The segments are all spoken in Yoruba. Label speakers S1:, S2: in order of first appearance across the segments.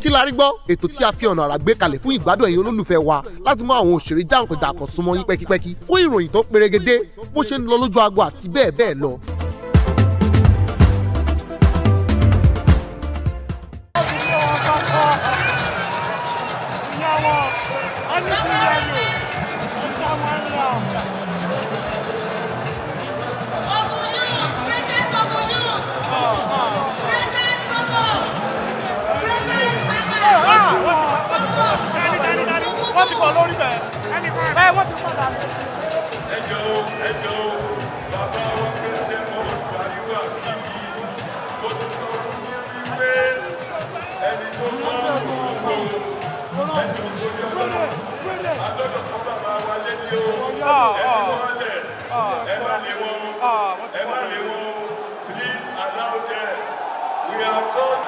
S1: kí la rí gbọ́ ètò tí a fi ọ̀nà àrà gbé kalẹ̀ fún ìgbádùn ẹ̀yin olólùfẹ́ wa láti mú àwọn òṣèré jàǹkànjàǹkàn súnmọ́ yín pẹ́kípẹ́kí fún ìròyìn tó perégedé bó ṣe ń lọ lójú agbo àti bẹ́ẹ̀ bẹ́ẹ̀ lọ.
S2: Wọ́n ti kọ̀ lórí bẹ̀. Ẹ wọ́n ti padà.
S3: Ẹjọ́ bàbá wa pẹ́ẹ́tẹ́ mọ́ pariwo àkíyí. Mo ti sọ fún yín wípé ẹni tó máa ń mú un ẹjọ́ tó yọ lọ́wọ́. Àdọ́dọ̀ fún bàbá wa létí o. Ẹni wọ́n lẹ̀ ẹ má lé wọn. Ẹ má lé wọn. Please allow them. We are God.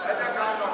S3: Ẹ jẹ́ ká lọ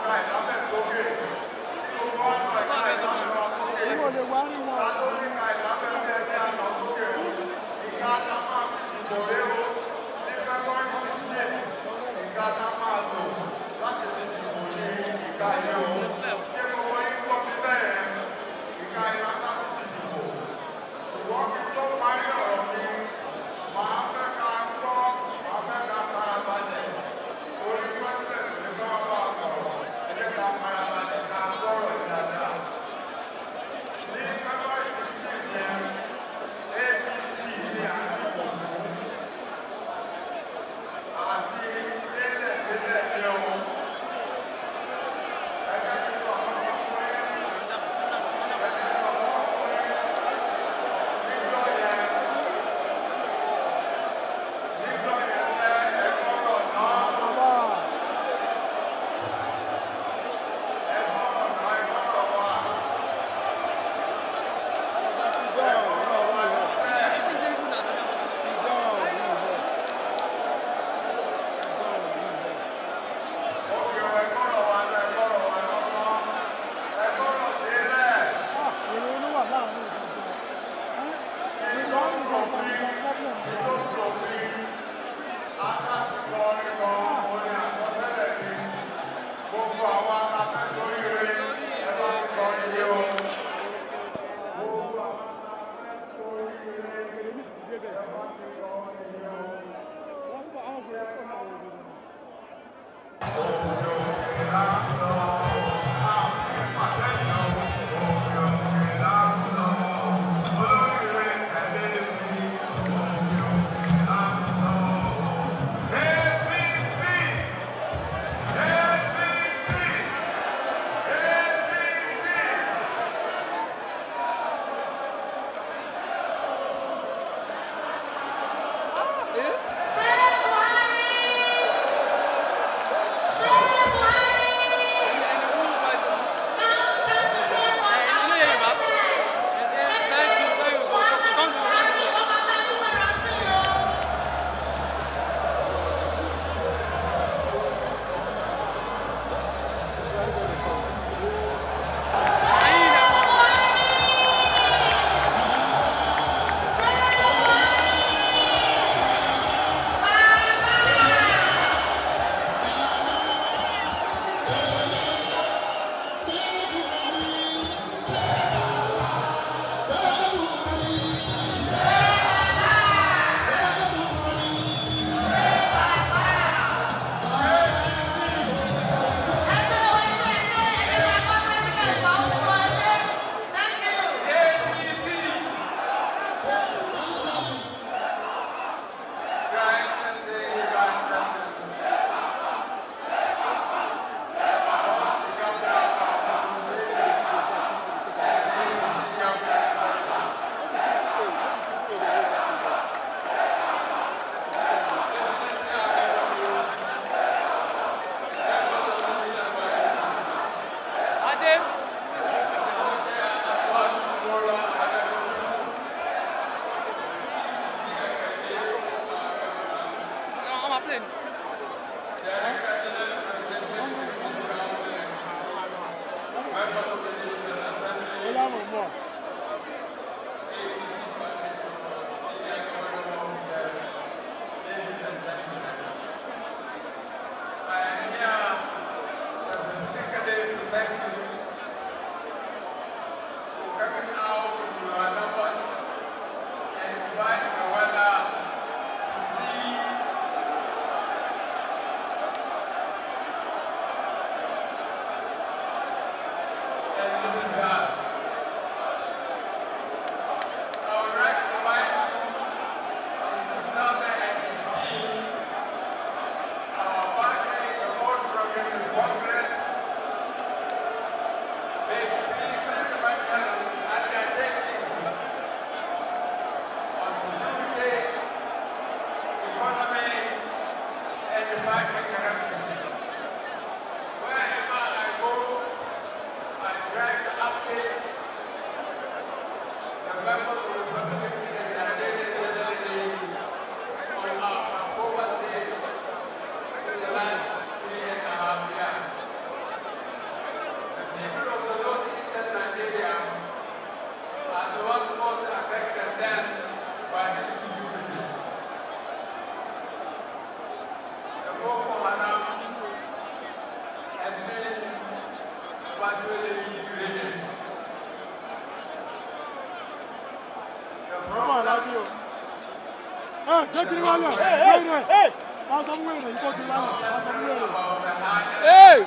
S4: Hey!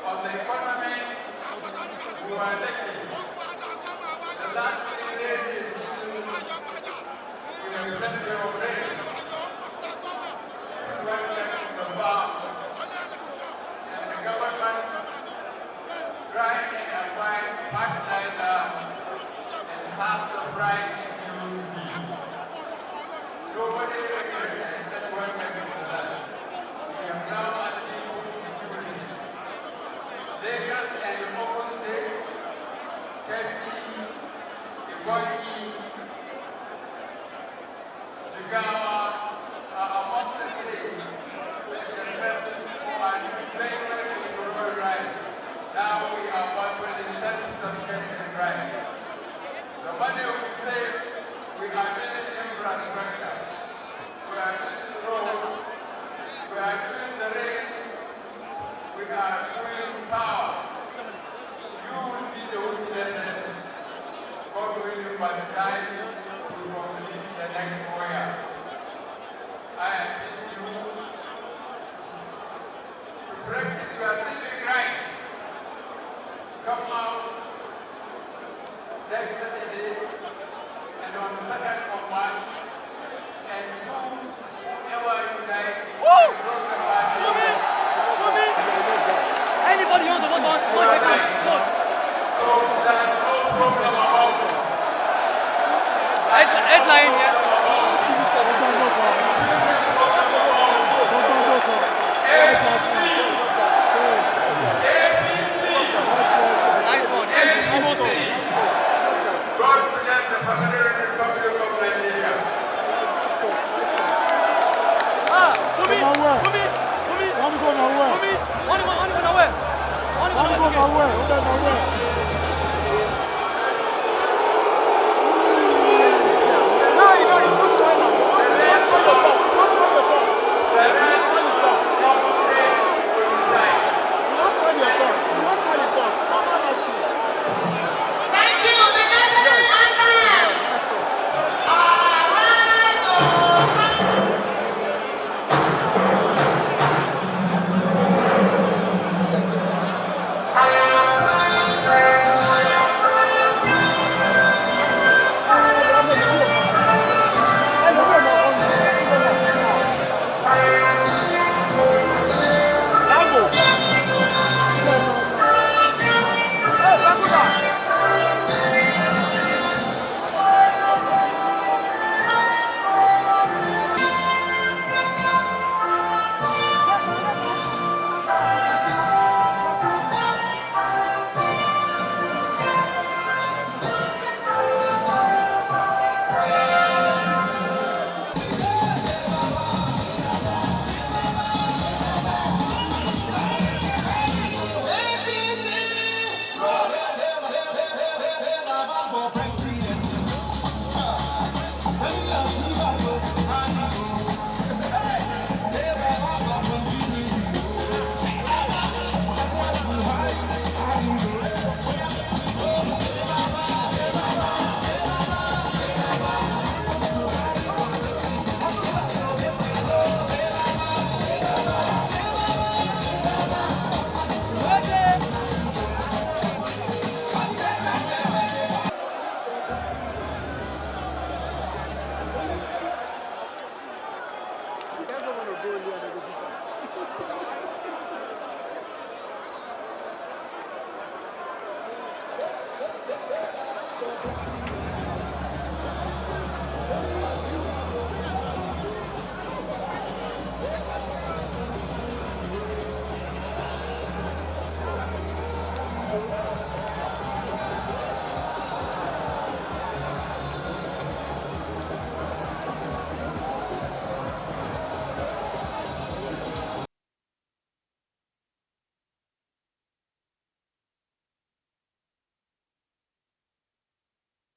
S3: Of the economy, we were elected. The last 3 days, we have blessed your grace. We went back to the farm. And the government tried and applied fertilizer and half the price it used to be. Nobody regretted that went back to that. We have now achieved food security. Lagos and the Ogun States, Kebbi, Ikoyi, Jigawa are among the states that the president are very, very rural rights. Now we are virtually self-sufficient in rights. The money we save, we are building infrastructure. We are building roads. We are doing the rain. We are doing power. You will be the witnesses. God willing, by the time we complete the next 4 years. I ask you to practice your civic right. Come out next Saturday and on the 2nd of March and choose whoever you like.
S2: Woo!
S3: From the party.
S2: Anybody on the one second. Vote.
S3: So there is no problem about it.
S2: Headline, yeah. Nice one. Imo State.
S3: God bless the Federal Republic of Nigeria.
S2: Kumi.
S3: Arise,
S4: goli